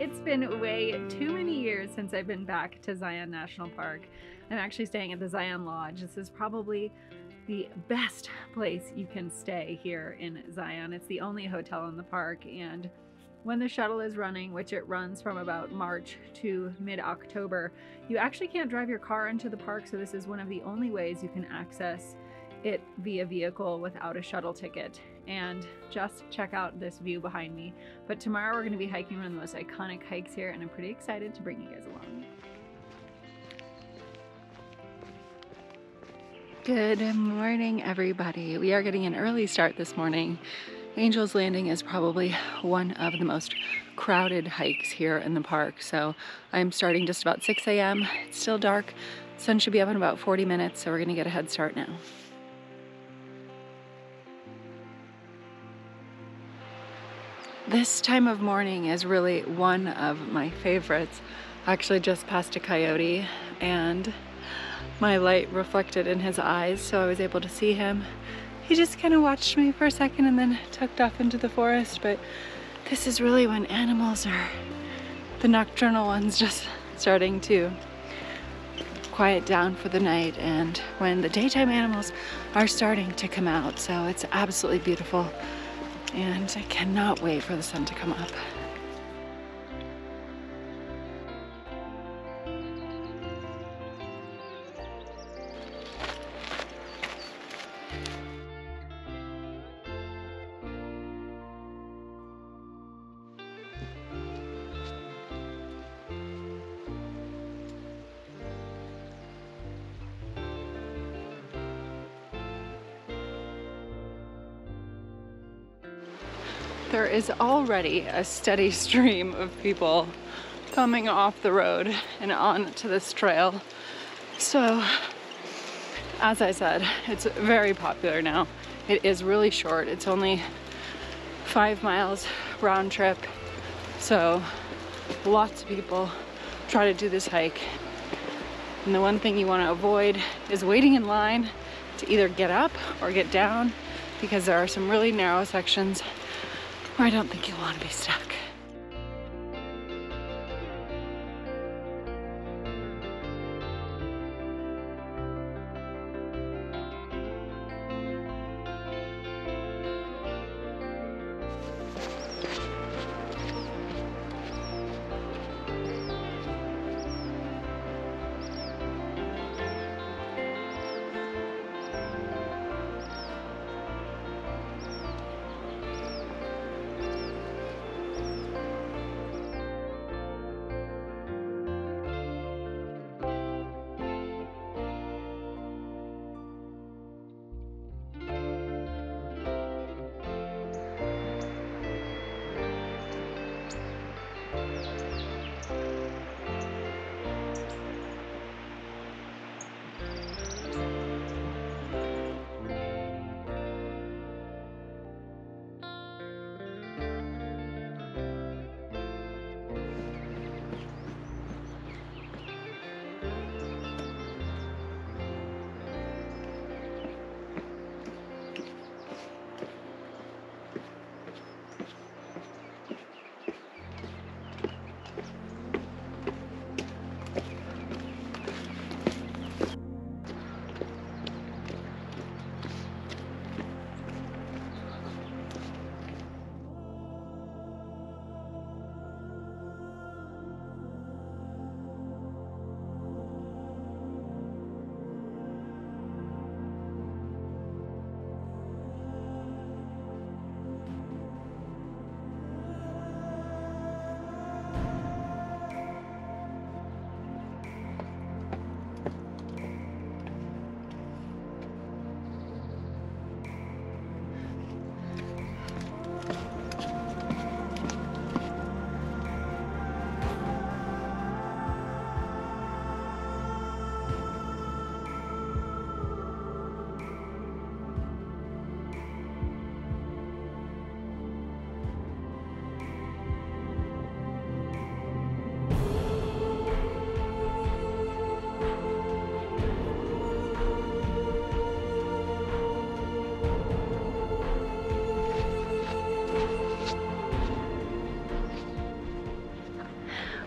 It's been way too many years since I've been back to Zion National Park. I'm actually staying at the Zion Lodge. This is probably the best place you can stay here in Zion. It's the only hotel in the park, and when the shuttle is running, which it runs from about March to mid-October, you actually can't drive your car into the park, so this is one of the only ways you can access it via vehicle without a shuttle ticket. And just check out this view behind me. But tomorrow we're going to be hiking one of the most iconic hikes here, and I'm pretty excited to bring you guys along. Good morning, everybody. We are getting an early start this morning. Angel's Landing is probably one of the most crowded hikes here in the park. So I'm starting just about 6 a.m. It's still dark. Sun should be up in about 40 minutes, so we're gonna get a head start now. This time of morning is really one of my favorites. I actually just passed a coyote and my light reflected in his eyes, so I was able to see him. He just kind of watched me for a second and then tucked off into the forest, but this is really when animals are, the nocturnal ones, just starting to quiet down for the night, and when the daytime animals are starting to come out. So it's absolutely beautiful, and I cannot wait for the sun to come up. There is already a steady stream of people coming off the road and on to this trail. So, as I said, it's very popular now. It is really short. It's only 5 miles round trip. So, lots of people try to do this hike. And the one thing you want to avoid is waiting in line to either get up or get down, because there are some really narrow sections where I don't think you'll want to be stuck.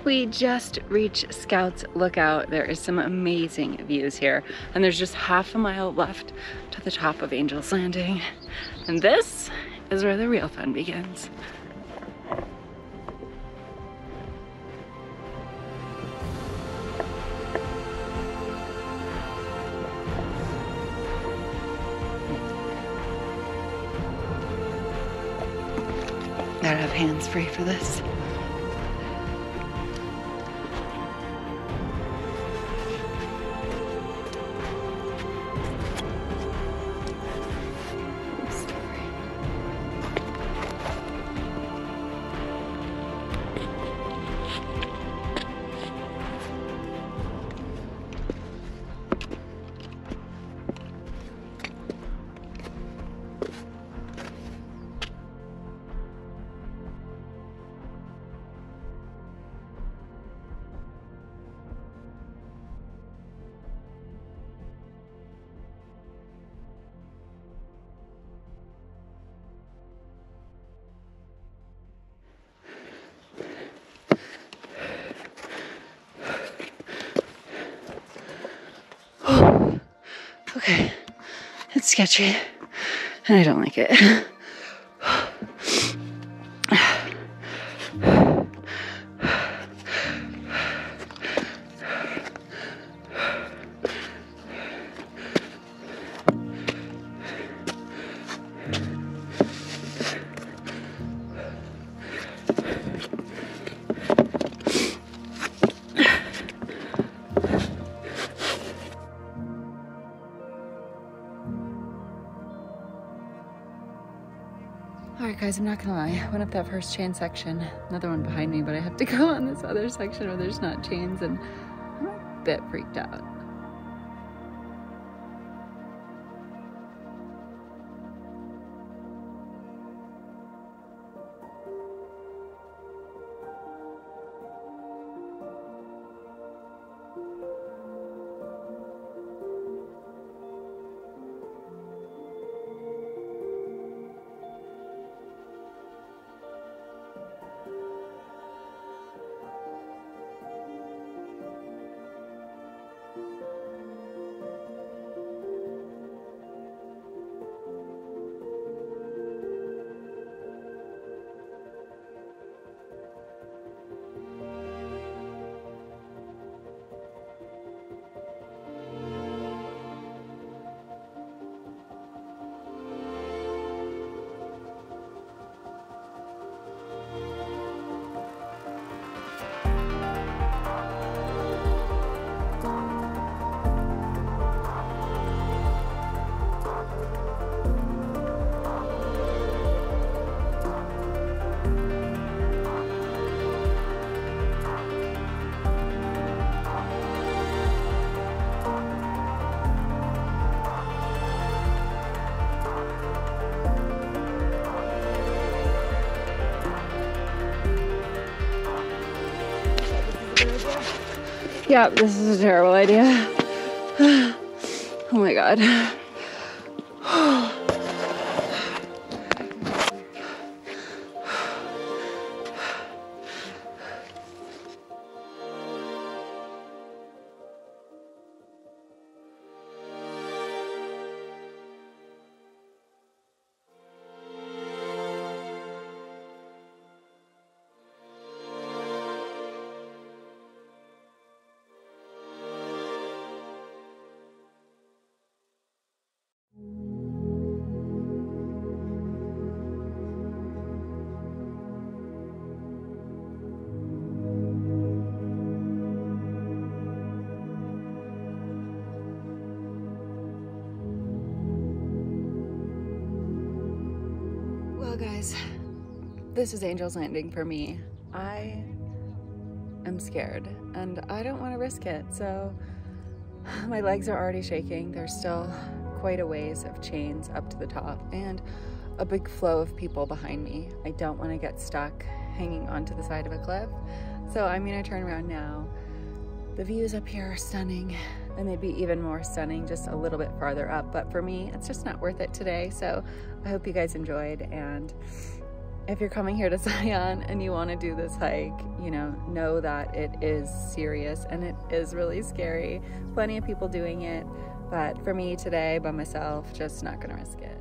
We just reached Scouts Lookout. There is some amazing views here, and there's just half a mile left to the top of Angel's Landing. And this is where the real fun begins. Gotta have hands free for this. Okay, it's sketchy, and I don't like it. Alright guys, I'm not gonna lie, I went up that first chain section, another one behind me, but I have to go on this other section where there's not chains, and I'm a bit freaked out. Yeah, this is a terrible idea. Oh my God. Well guys, this is Angel's Landing for me. I am scared and I don't want to risk it, so my legs are already shaking. There's still quite a ways of chains up to the top and a big flow of people behind me. I don't want to get stuck hanging onto the side of a cliff, so I'm gonna turn around now. The views up here are stunning, and they'd be even more stunning just a little bit farther up, but for me it's just not worth it today. So I hope you guys enjoyed, and if you're coming here to Zion and you want to do this hike, you know that it is serious and it is really scary. Plenty of people doing it, but for me today by myself, just not gonna risk it.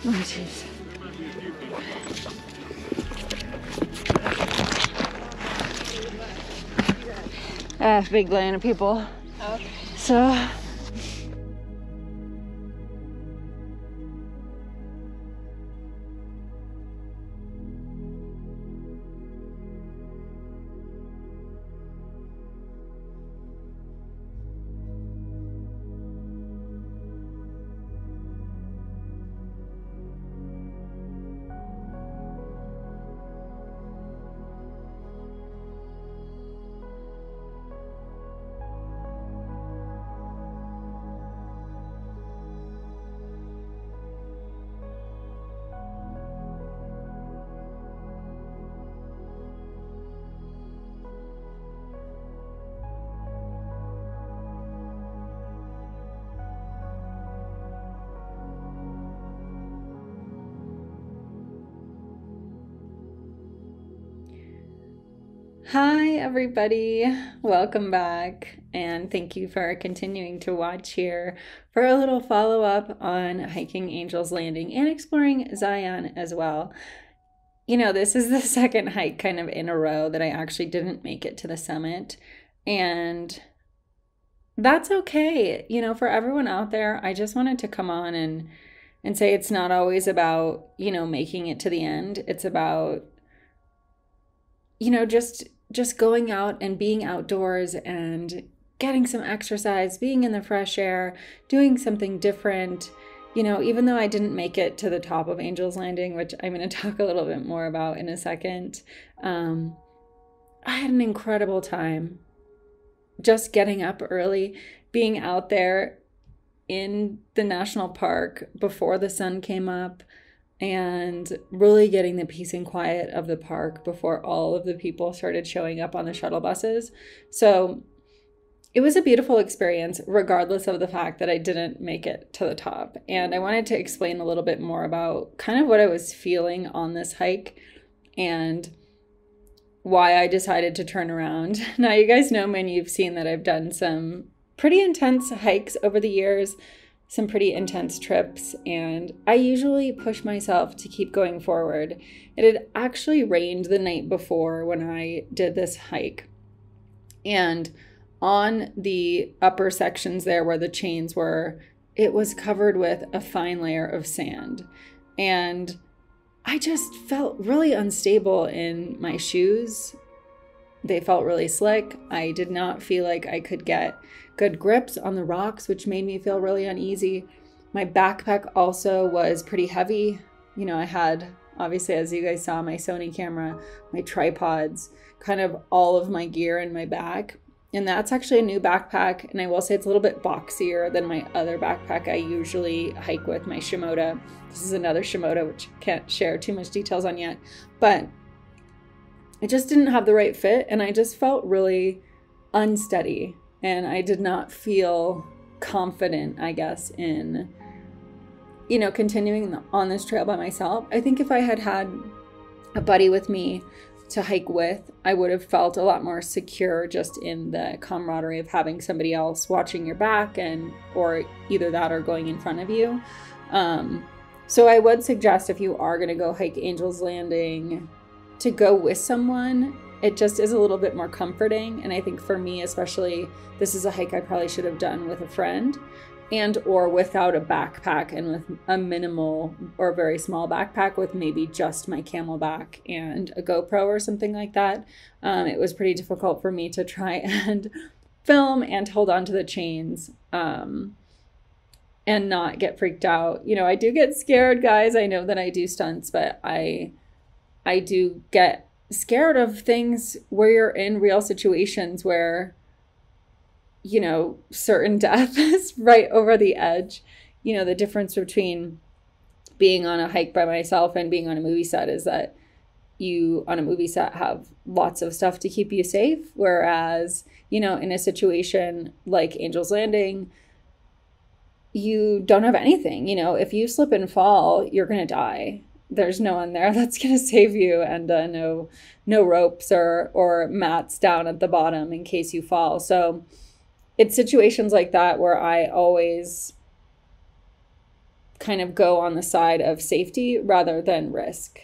Oh, jeez. Big line of people. Okay. So. Hi everybody, welcome back, and thank you for continuing to watch here for a little follow-up on hiking Angel's Landing and exploring Zion as well. You know, this is the second hike kind of in a row that I actually didn't make it to the summit, and that's okay. You know, for everyone out there, I just wanted to come on and say it's not always about, you know, making it to the end. It's about, you know, just going out and being outdoors and getting some exercise, being in the fresh air, doing something different. You know, even though I didn't make it to the top of Angel's Landing, which I'm going to talk a little bit more about in a second, I had an incredible time just getting up early, being out there in the national park before the sun came up, and really getting the peace and quiet of the park before all of the people started showing up on the shuttle buses. So it was a beautiful experience, regardless of the fact that I didn't make it to the top. And I wanted to explain a little bit more about kind of what I was feeling on this hike and why I decided to turn around. Now, you guys know me and you've seen that I've done some pretty intense hikes over the years, some pretty intense trips, and I usually push myself to keep going forward. It had actually rained the night before when I did this hike, and on the upper sections there where the chains were, it was covered with a fine layer of sand, and I just felt really unstable in my shoes. They felt really slick. I did not feel like I could get good grips on the rocks, which made me feel really uneasy. My backpack also was pretty heavy. You know, I had, obviously, as you guys saw, my Sony camera, my tripods, kind of all of my gear in my bag. And that's actually a new backpack. And I will say it's a little bit boxier than my other backpack I usually hike with, my Shimoda. This is another Shimoda, which I can't share too much details on yet. But it just didn't have the right fit. And I just felt really unsteady. And I did not feel confident, I guess, in you know, continuing on this trail by myself. I think if I had had a buddy with me to hike with, I would have felt a lot more secure just in the camaraderie of having somebody else watching your back, and or either that or going in front of you. So I would suggest, if you are going to go hike Angel's Landing, to go with someone. It just is a little bit more comforting. And I think for me especially, this is a hike I probably should have done with a friend, and or without a backpack, and with a minimal or very small backpack with maybe just my Camelback and a GoPro or something like that. It was pretty difficult for me to try and film and hold on to the chains and not get freaked out. You know, I do get scared, guys. I know that I do stunts, but I do get scared of things where you're in real situations where, you know, certain death is right over the edge. You know, the difference between being on a hike by myself and being on a movie set is that you on a movie set have lots of stuff to keep you safe. Whereas, you know, in a situation like Angel's Landing, you don't have anything. You know, if you slip and fall, you're going to die. There's no one there that's going to save you, and no ropes or mats down at the bottom in case you fall. So it's situations like that where I always kind of go on the side of safety rather than risk.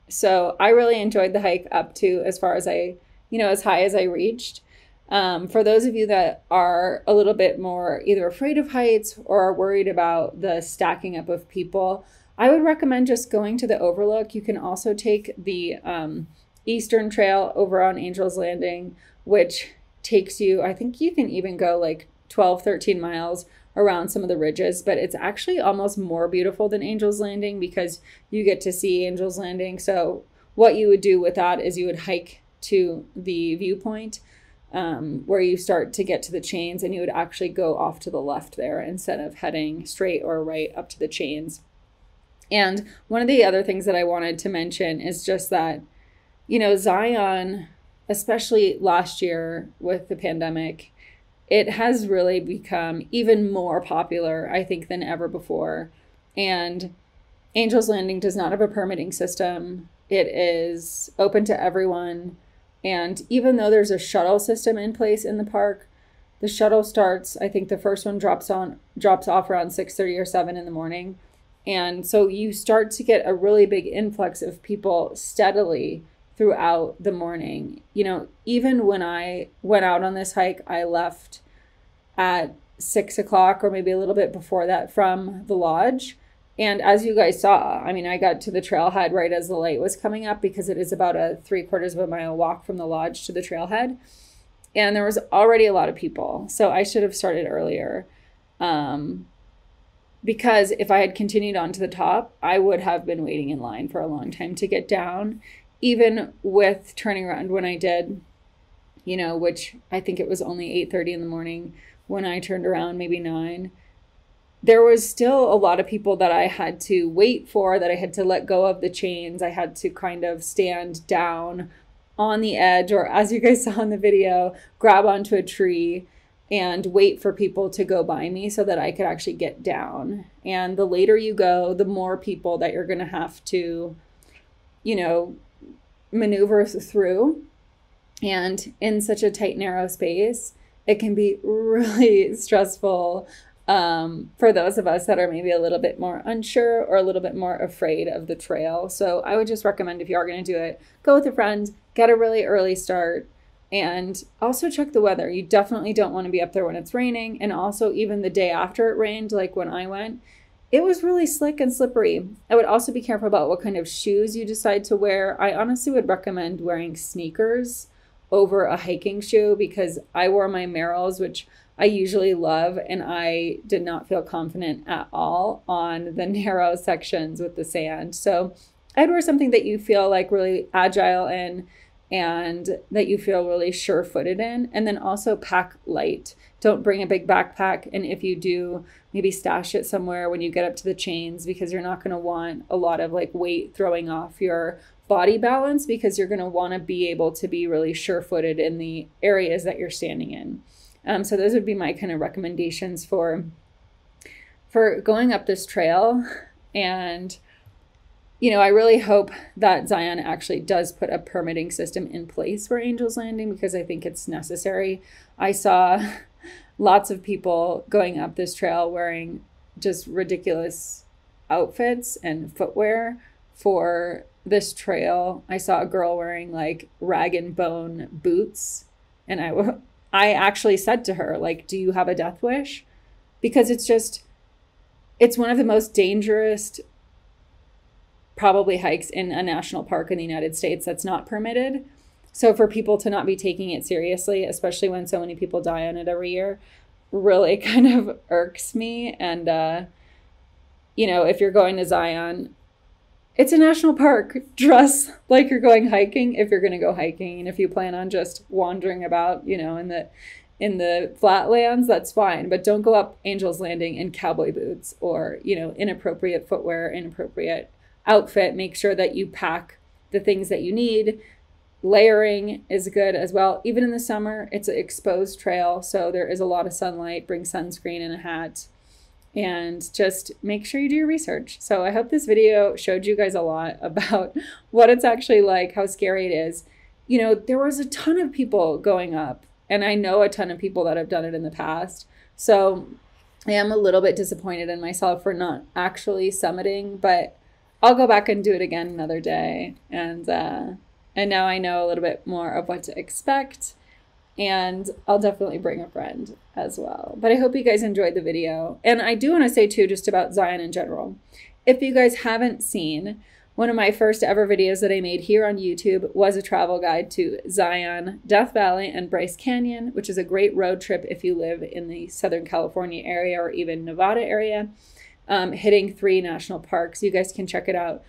So I really enjoyed the hike up to as far as as high as I reached. For those of you that are a little bit more either afraid of heights or are worried about the stacking up of people, I would recommend just going to the overlook. You can also take the Eastern Trail over on Angel's Landing, which takes you, I think you can even go like 12, 13 miles around some of the ridges, but it's actually almost more beautiful than Angel's Landing because you get to see Angel's Landing. So what you would do with that is you would hike to the viewpoint where you start to get to the chains, and you would actually go off to the left there instead of heading straight or right up to the chains. And one of the other things that I wanted to mention is just that, you know, Zion, especially last year with the pandemic, it has really become even more popular, I think, than ever before. And Angel's Landing does not have a permitting system. It is open to everyone. And even though there's a shuttle system in place in the park, the shuttle starts, I think the first one drops off around 6:30 or 7 in the morning. And so you start to get a really big influx of people steadily throughout the morning. You know, even when I went out on this hike, I left at 6 o'clock or maybe a little bit before that from the lodge. And as you guys saw, I mean, I got to the trailhead right as the light was coming up because it is about a 3/4 of a mile walk from the lodge to the trailhead. And there was already a lot of people. So I should have started earlier. Because if I had continued on to the top, I would have been waiting in line for a long time to get down, even with turning around when I did, you know, which I think it was only 8:30 in the morning when I turned around, maybe 9. There was still a lot of people that I had to wait for, that I had to let go of the chains. I had to kind of stand down on the edge, or as you guys saw in the video, grab onto a tree and wait for people to go by me so that I could actually get down. And the later you go, the more people that you're going to have to, you know, maneuver through. And in such a tight, narrow space, it can be really stressful for those of us that are maybe a little bit more unsure or a little bit more afraid of the trail. So I would just recommend, if you are going to do it, go with a friend, get a really early start. And also check the weather. You definitely don't want to be up there when it's raining. And also even the day after it rained, like when I went, it was really slick and slippery. I would also be careful about what kind of shoes you decide to wear. I honestly would recommend wearing sneakers over a hiking shoe because I wore my Merrells, which I usually love, and I did not feel confident at all on the narrow sections with the sand. So I'd wear something that you feel like really agile in, and that you feel really sure-footed in. And then also pack light. Don't bring a big backpack. And if you do, maybe stash it somewhere when you get up to the chains, because you're not going to want a lot of like weight throwing off your body balance, because you're going to want to be able to be really sure-footed in the areas that you're standing in. So those would be my kind of recommendations for for going up this trail. And, you know, I really hope that Zion actually does put a permitting system in place for Angel's Landing, because I think it's necessary. I saw lots of people going up this trail wearing just ridiculous outfits and footwear for this trail. I saw a girl wearing like rag and bone boots, and I actually said to her, like, do you have a death wish? Because it's one of the most dangerous probably hikes in a national park in the United States that's not permitted. So for people to not be taking it seriously, especially when so many people die on it every year, really kind of irks me. And you know, if you're going to Zion, it's a national park. Dress like you're going hiking if you're going to go hiking. And if you plan on just wandering about, you know, in the flatlands, that's fine. But don't go up Angel's Landing in cowboy boots or, you know, inappropriate footwear, inappropriate outfit. Make sure that you pack the things that you need. Layering is good as well. Even in the summer, it's an exposed trail, so there is a lot of sunlight. Bring sunscreen and a hat. And just make sure you do your research. So I hope this video showed you guys a lot about what it's actually like, how scary it is. You know, there was a ton of people going up, and I know a ton of people that have done it in the past. So I am a little bit disappointed in myself for not actually summiting, but I'll go back and do it again another day. And now I know a little bit more of what to expect. And I'll definitely bring a friend as well. But I hope you guys enjoyed the video. And I do want to say too, just about Zion in general, if you guys haven't seen, one of my first ever videos that I made here on YouTube was a travel guide to Zion, Death Valley, and Bryce Canyon, which is a great road trip if you live in the Southern California area or even Nevada area, hitting 3 national parks. You guys can check it out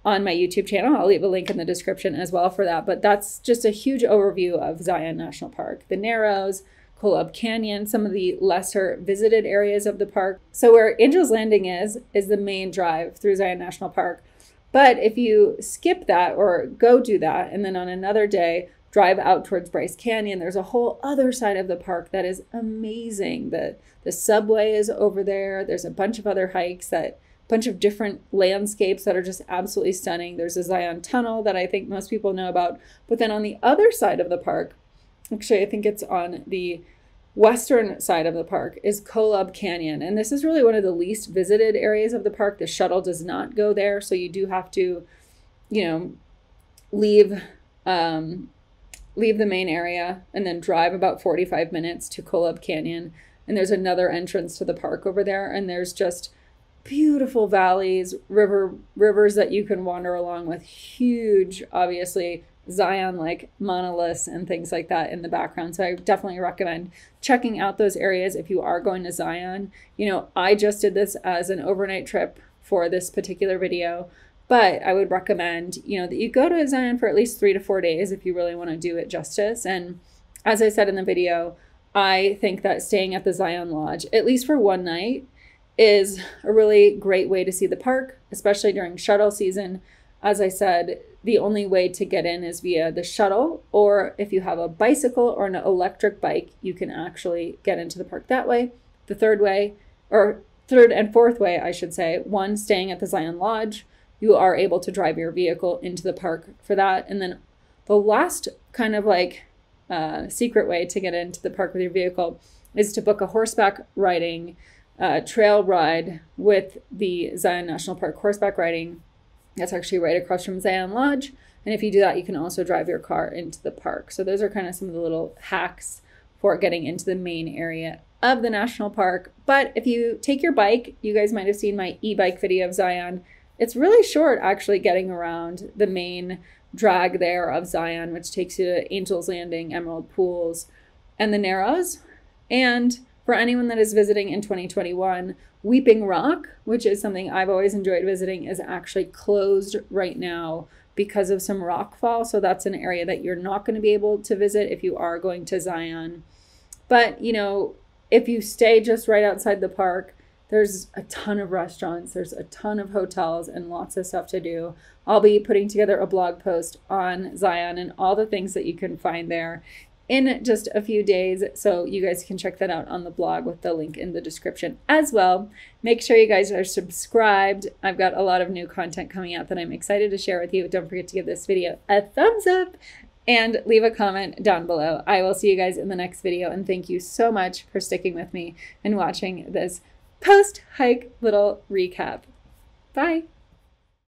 on my YouTube channel. I'll leave a link in the description as well for that. But that's just a huge overview of Zion National Park, the Narrows, Kolob Canyon, some of the lesser visited areas of the park. So where Angel's Landing is the main drive through Zion National Park. But if you skip that or go do that, and then on another day, drive out towards Bryce Canyon, there's a whole other side of the park that is amazing. The subway is over there. There's a bunch of other hikes, bunch of different landscapes that are just absolutely stunning. There's a Zion Tunnel that I think most people know about. But then on the other side of the park, actually I think it's on the western side of the park, is Kolob Canyon. And this is really one of the least visited areas of the park. The shuttle does not go there. So you do have to, you know, leave the main area and then drive about 45 minutes to Kolob Canyon. And there's another entrance to the park over there. And there's just beautiful valleys, rivers that you can wander along with, huge, obviously, Zion-like monoliths and things like that in the background. So I definitely recommend checking out those areas if you are going to Zion. You know, I just did this as an overnight trip for this particular video, but I would recommend, you know, that you go to Zion for at least 3 to 4 days if you really want to do it justice. And as I said in the video, I think that staying at the Zion Lodge, at least for one night, is a really great way to see the park, especially during shuttle season. As I said, the only way to get in is via the shuttle, or if you have a bicycle or an electric bike, you can actually get into the park that way. The third and fourth way, I should say, one, staying at the Zion Lodge, you are able to drive your vehicle into the park for that. And then the last kind of like secret way to get into the park with your vehicle is to book a horseback riding trail ride with the Zion National Park horseback riding. That's actually right across from Zion Lodge. And if you do that, you can also drive your car into the park. So those are kind of some of the little hacks for getting into the main area of the national park. But if you take your bike, you guys might have seen my e-bike video of Zion. It's really short actually getting around the main drag there of Zion, which takes you to Angel's Landing, Emerald Pools, and the Narrows. And for anyone that is visiting in 2021, Weeping Rock, which is something I've always enjoyed visiting, is actually closed right now because of some rock fall. So that's an area that you're not going to be able to visit if you are going to Zion. But, you know, if you stay just right outside the park, there's a ton of restaurants, there's a ton of hotels, and lots of stuff to do. I'll be putting together a blog post on Zion and all the things that you can find there. in just a few days. So you guys can check that out on the blog with the link in the description as well. Make sure you guys are subscribed. I've got a lot of new content coming out that I'm excited to share with you. Don't forget to give this video a thumbs up and leave a comment down below. I will see you guys in the next video, and thank you so much for sticking with me and watching this post-hike little recap. Bye.